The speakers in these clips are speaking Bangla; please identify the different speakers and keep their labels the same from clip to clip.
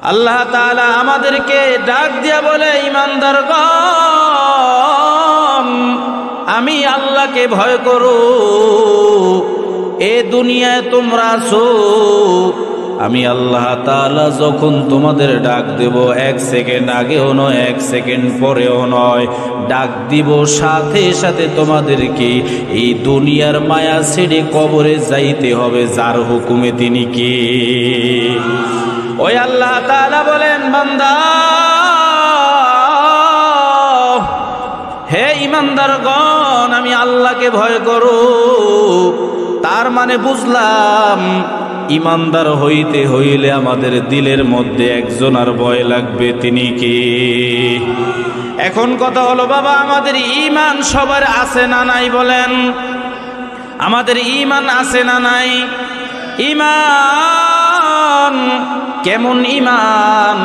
Speaker 1: আল্লাহ তাআলা আমাদেরকে ডাক দিয়া বলে, ঈমানদারগণ, আমি আল্লাহকে ভয় করো। এ দুনিয়ায় তোমরা আছো, আমি আল্লাহ তাআলা যখন তোমাদের ডাক দেব, 1 সেকেন্ড আগেও নয়, 1 সেকেন্ড পরেও নয়, ডাক দিব সাথে সাথে তোমাদেরকে এই দুনিয়ার মায়া ছেড়ে কবরে যাইতে হবে। যার হুকুমে তিনি কে? ওই আল্লাহ তাআলা বলেন, বান্দা, হে ঈমানদারগণ, আমি আল্লাহকে ভয় করো। তার মানে বুঝলাম, ঈমানদার হইতে হইলে আমাদের দিলের মধ্যে একজন আর ভয় লাগবে, তিনি কি? এখন কথা হলো বাবা, আমাদের ঈমান সবার আছে না নাই বলেন? আমাদের ঈমান আছে না নাই? ঈমান কেমন ঈমান?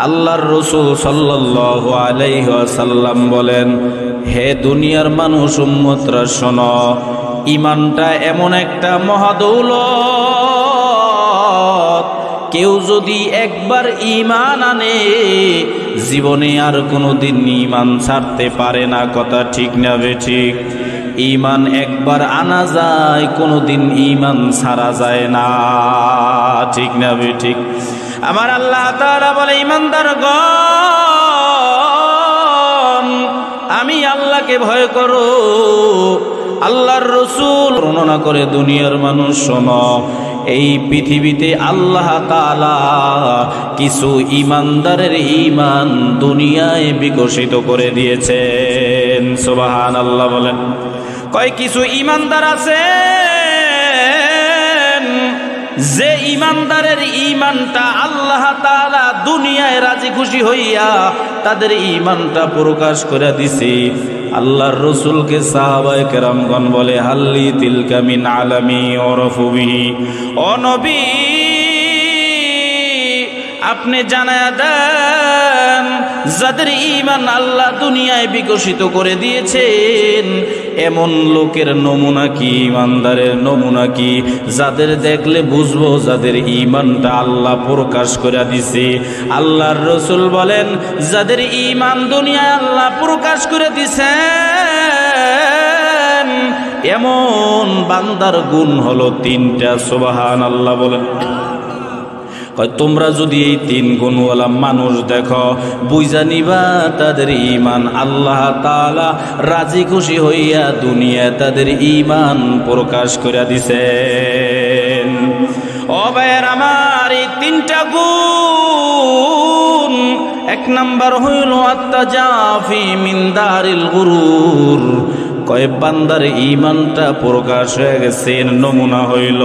Speaker 1: আল্লাহর রাসূল সাল্লাল্লাহু আলাইহি ওয়াসাল্লাম বলেন, হে দুনিয়ার মানুষ, উম্মতরা শোনো, ঈমানটা এমন একটা মহাদৌলত, কেউ যদি একবার ঈমান আনে জীবনে আর কোনোদিন ঈমান ছাড়তে পারে না। কথা ঠিক না বেঠিক? ঈমান একবার আনা যায়, কোনোদিন ঈমান ছাড়া যায় না। ঠিক না বেঠিক? আমার আল্লাহ তাআলা বলে, ঈমানদারগণ, আমি আল্লাহকে ভয় করো। আল্লাহর রাসূল বর্ণনা করে, দুনিয়ার মানুষ শোনো, এই পৃথিবীতে আল্লাহ তাআলা কিছু ঈমানদারের ঈমান দুনিয়ায় বিকশিত করে দিয়েছেন। সুবহানাল্লাহ বলেন। কয় কিছু ঈমানদার আছে যে ঈমানদারের ঈমানটা আল্লাহ তাআলা দুনিয়ায় রাজি খুশি হইয়া তাদের ঈমানটা প্রকাশ করে দিছে। আল্লাহর রাসূলকে সাহাবায়ে কেরামগণ বলে, হাল্লি তিলকা মিন আলামি ওরফু বিহি। ও নবী, আপনি জানায়া দেন, যাদের ঈমান আল্লাহ দুনিয়ায় বিকশিত করে দিয়েছেন, এমন লোকের নমুনা কি, ঈমানদারের নমুনা কি, যাদের দেখলে বুঝবো যাদের ঈমানটা আল্লাহ প্রকাশ করে দিছে। আল্লাহর রাসূল বলেন, যাদের ঈমান দুনিয়ায় আল্লাহ প্রকাশ করে দিছেন, এমন বান্দার গুণ হলো 3টা। সুবহানাল্লাহ বলেন। তোমরা যদি এই 3 গুণওয়ালা মানুষ দেখো, বুঝা নিবা তাদের ঈমান আল্লাহ তাআলা রাজি খুশি হইয়া দুনিয়ায় তাদের ঈমান প্রকাশ করে দিছেন। ও ভাইয়ের আমার, এই 3টা গুণ, 1 নাম্বার হইল আত্তাজাফি মিন দারিল গুরুর। কয় বান্দার ঈমানটা প্রকাশ হয়ে গেছে, নমুনা হইল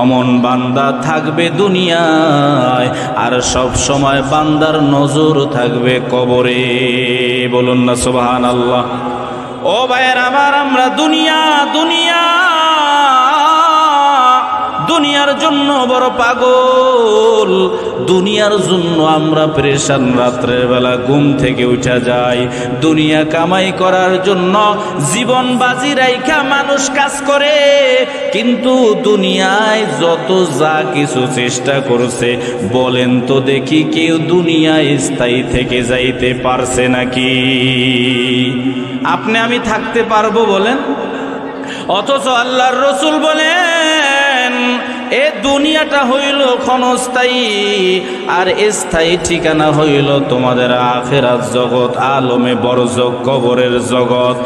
Speaker 1: অমন বান্দা থাকবে দুনিয়ায়, আর সব সময় বান্দার নজর থাকবে কবরে। বলুন না সুবহানাল্লাহ। ও ভাইয়ের আমার, আমরা দুনিয়ার জন্য বড় পাগল, দুনিয়ার জন্য আমরা পেরেশান। রাত্রের বেলা ঘুম থেকে উঠা যাই, দুনিয়া কামাই করার জন্য জীবন বাজি রাইখা মানুষ কাজ করে, কিন্তু দুনিয়ায় যত যা কিছু চেষ্টা করছে, বলেন তো দেখি কেউ দুনিয়ায় স্থায়ী থেকে যাইতে পারছে নাকি? আপনি আমি থাকতে পারবো বলেন? অথচ আল্লাহর রাসূল বলেন, এ দুনিয়াটা হইল ক্ষণস্থায়ী, আর স্থায়ী ঠিকানা হইল তোমাদের আখিরাত জগৎ, আলমে বরজখ, কবরের জগৎ।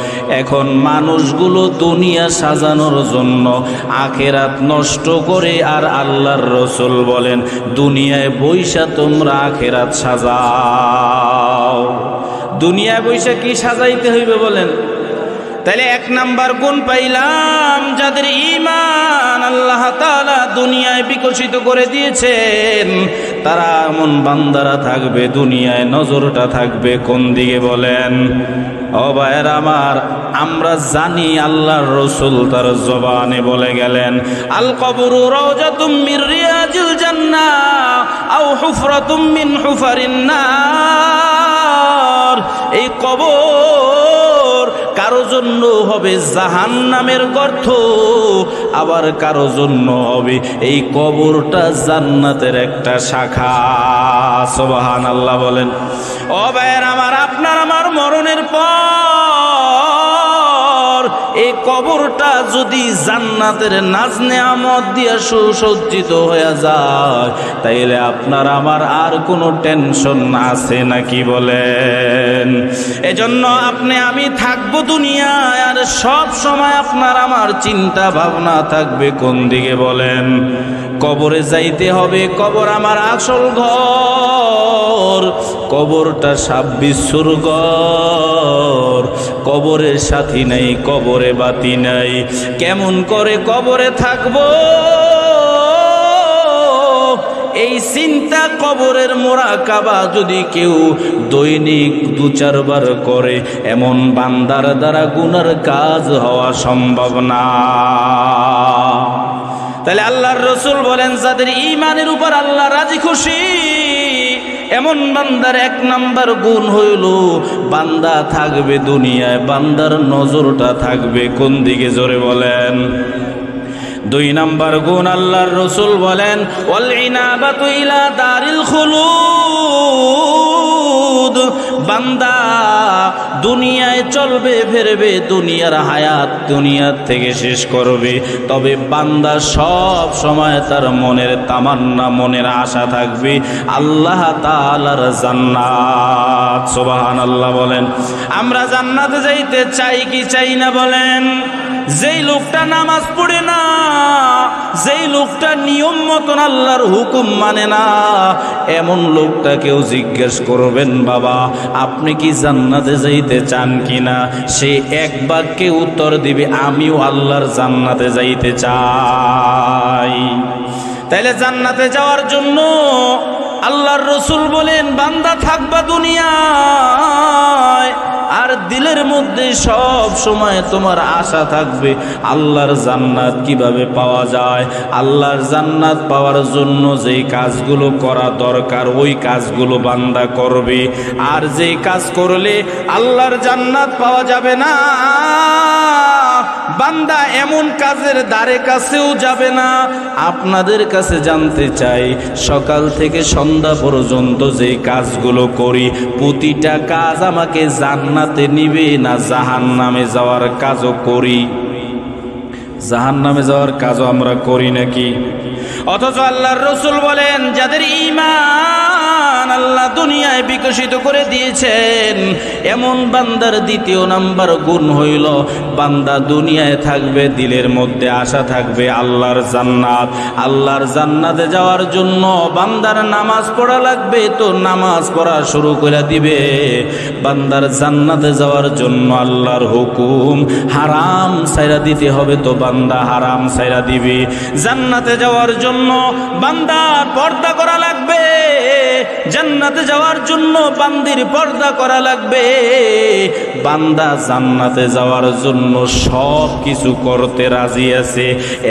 Speaker 1: এখন মানুষগুলো দুনিয়া সাজানোর জন্য আখিরাত নষ্ট করে, আর আল্লাহর রাসূল বলেন, দুনিয়ায় বইসা তোমরা আখিরাত সাজাও। দুনিয়ায় বইসা কি সাজাইতে হইবে বলেন? তাহলে 1 নাম্বার গুণ পাইলাম, যাদের ঈমান আল্লাহ তাআলা দুনিয়ায় বিকশিত করে দিয়েছেন, তারা এমন বান্দারা থাকবে, দুনিয়ায় নজরটা থাকবে কোন দিকে বলেন? ও ভাইয়ের আমার, আমরা জানি আল্লাহর রাসূল তার জবানে বলে গেলেন, আল কবরু রাওজাতুম মির রিয়াজিল জান্নাহ আও হুফরাতুম মিন হুফারিন নার। এই কবর কারো জন্য হবে জাহান্নামের গর্ত, আবার কারো জন্য হবে এই কবরটা জান্নাতের একটা শাখা। সুবহানাল্লাহ বলেন। ও ভাইয়ের আমার, আপনার আমার মরণের পর এই কবরটা যদি জান্নাতের নাজ নেয়ামত দিয়ে সুসজ্জিত হয়ে যায়, তাইলে আপনার আমার আর কোনো টেনশন আছে নাকি বলেন? এজন্য আপনি আমি থাকবো দুনিয়ায়, আর সব সময় আপনার আমার চিন্তা ভাবনা থাকবে কোন দিকে বলেন? কবরে যাইতে হবে। কবর আমার আসল ঘর, কবরটা 26 ঘর। কবরের সাথী নাই, কবরে বাতি নাই, কেমন করে কবরে থাকবো এই চিন্তা, কবরের মুরাকাবা যদি কেউ দৈনিক 2-4 বার করে, এমন বান্দার দ্বারা গুনার কাজ হওয়া সম্ভব না। তাহলে আল্লাহর রাসূল বলেন, যাদের ঈমানের উপর আল্লাহ রাজি খুশি, এমন বান্দার 1 নাম্বার গুণ হইল বান্দা থাকবে দুনিয়ায়, বান্দার নজরটা থাকবে কোন দিকে জোরে বলেন? 2 নাম্বার গুণ আল্লাহর রাসূল বলেন, ওয়াল ইনাবাতু ইলা দারিল খুলুদ। বান্দা দুনিয়ায় চলবে ফিরবে, দুনিয়ার হায়াত দুনিয়ার থেকে শেষ করবে, তবে বান্দা সব সময় তার মনের তামান্না, মনের আশা থাকবে আল্লাহ তাআলার জান্নাত। সুবহানাল্লাহ বলেন। আমরা জান্নাতে যাইতে চাই কি চাই না বলেন? যেই লোকটা নামাজ পড়ে না, যেই লোকটা নিয়ম মতন আল্লাহর হুকুম মানে না, এমন লোকটাকেও জিজ্ঞেস করবেন, বাবা আপনি কি জান্নাতে যাইতে চান কিনা? সে এক বাক্যে উত্তর দিবে, আমিও আল্লাহর জান্নাতে যাইতে চাই। তাইলে জান্নাতে যাওয়ার জন্য আল্লাহর রাসূল বলেন, বান্দা থাকবা দুনিয়ায়, আর দিলের মধ্যে সব সময় তোমার আশা থাকবে আল্লাহর জান্নাত কিভাবে পাওয়া যায়। আল্লাহর জান্নাত পাওয়ার জন্য যেই কাজগুলো করা দরকার ওই কাজগুলো বান্দা করবে, আর যেই কাজ করলে আল্লাহর জান্নাত পাওয়া যাবে না, বান্দা এমন কাজের দ্বারে কাছেও যাবে না। আপনাদের কাছে জানতে চাই, সকাল থেকে সন্ধ্যা পর্যন্ত যে কাজগুলো করি, প্রতিটা কাজ আমাকে জান্নাতে নিবে না জাহান্নামে যাওয়ার কাজও করি? জাহান্নামে যাওয়ার কাজও আমরা করি নাকি? অথচ আল্লাহর রাসূল বলেন, যাদের ঈমান আল্লাহ দুনিয়ায় বিকশিত করে দিয়েছেন, এমন বান্দার 2 নাম্বার গুণ হইল, বান্দা দুনিয়ায় থাকবে, দিলের মধ্যে আশা থাকবে আল্লাহর জান্নাত। আল্লাহর জান্নাতে যাওয়ার জন্য বান্দার নামাজ পড়া লাগবে, তো নামাজ পড়া শুরু করে দিবে। বান্দার জান্নাতে যাওয়ার জন্য আল্লাহর হুকুম হারাম ছাইরা দিতে হবে, তো বান্দা হারাম ছাইরা দিবে। জান্নাতে যাওয়ার জন্য বান্দার পর্দা করা লাগবে, জান্নাতে যাওয়ার জন্য বান্দির পর্দা করা লাগবে। বান্দা জান্নাতে যাওয়ার জন্য সব কিছু করতে রাজি আছে,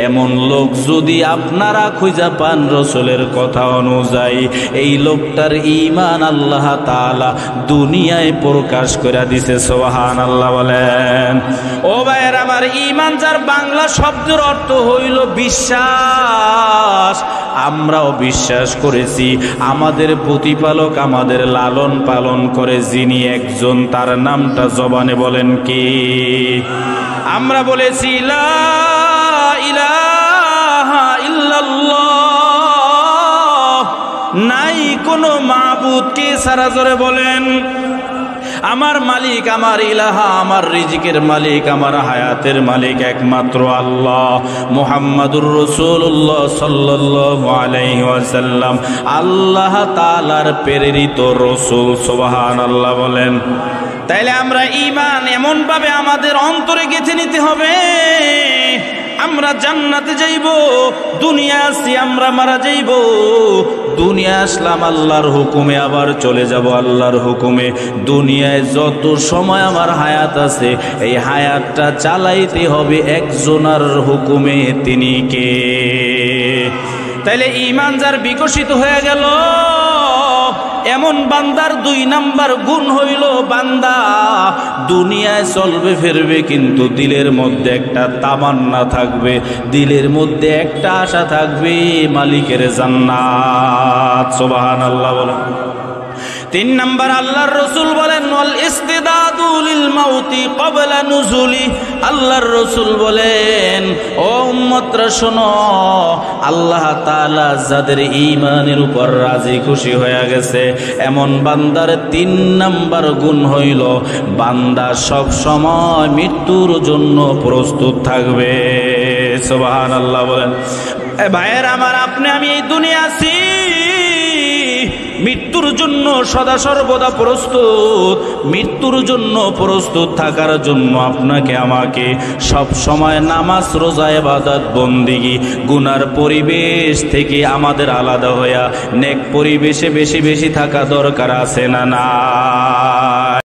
Speaker 1: এমন লোক যদি আপনারা খুঁজে পান রাসূলের কথা অনুযায়ী, এই লোকটার ঈমান আল্লাহ তাআলা দুনিয়ায় প্রকাশ করে দিয়েছে। সুবহানাল্লাহ বলেন। ও ভাইয়ের আমার, ঈমান যার বাংলা শব্দের অর্থ হইল বিশ্বাস। আমরাও বিশ্বাস করেছি আমাদের প্রতিপালক আমাদের লালন পালন করে যিনি একজন, তার নামটা জবানে বলেন কি? আমরা বলেছি লা ইলাহা ইল্লাল্লাহ, নাই কোনো মাবুদ কে ছাড়া, জোরে বলেন। আমার মালিক, আমার ইলাহা, আমার রিজিকের মালিক, আমার হায়াতের মালিক একমাত্র আল্লাহ। মুহাম্মাদুর রাসূলুল্লাহ সাল্লাল্লাহু আলাইহি ওয়াসাল্লাম আল্লাহ তাআলার প্রেরিত রাসূল। সুবহানাল্লাহ বলেন। তাইলে আমরা ঈমান এমন ভাবে আমাদের অন্তরে গেঁথে নিতে হবে, আমরা জান্নাতে যাইব, দুনিয়া আসি আমরা মারা যাইব, দুনিয়া আসলাম আল্লাহর হুকুমে, আবার চলে যাব আল্লাহর হুকুমে। দুনিয়ায় যত সময় আমার হায়াত আছে, এই হায়াতটা চালাইতে হবে একজনের হুকুমে, তিনি কে? তাইলে ঈমান যার বিকশিত হয়ে গেল, এমন এমন বান্দার 2 নাম্বার গুণ হইল বান্দা দুনিয়ায় চলবে ফিরবে কিন্তু দিলের মধ্যে একটা তামান্না থাকবে, দিলের মধ্যে একটা আশা থাকবে মালিকের জান্নাত। সুবহানাল্লাহ বলেন। 3 নাম্বার আল্লাহর রাসূল বলেন ওয়াল ইস্তিদাদু লিল মাউতি ক্বাবলা নুজুলি। আল্লাহর রাসূল বলেন ও উম্মতরা শোনো, আল্লাহ তাআলা যাদের ঈমানের উপর রাজি খুশি হয়ে গেছে এমন বান্দার 3 নাম্বার গুণ হইল বান্দা সব সময় মৃত্যুর জন্য প্রস্তুত থাকবে। সুবহানাল্লাহ বলেন। ভাইয়ের আমার, আপনি আমি এই দুনিয়া আছি মৃত্যুর জন্য সদা সর্বদা প্রস্তুত। মৃত্যুর জন্য প্রস্তুত থাকার জন্য আপনাকে আমাকে সব সময় নামাজ রোজা ইবাদত বন্দেগী গুনার পরিবেশ থেকে আমাদের আলাদা হইয়া নেক পরিবেশে বেশি বেশি থাকা দরকার আছে না? না।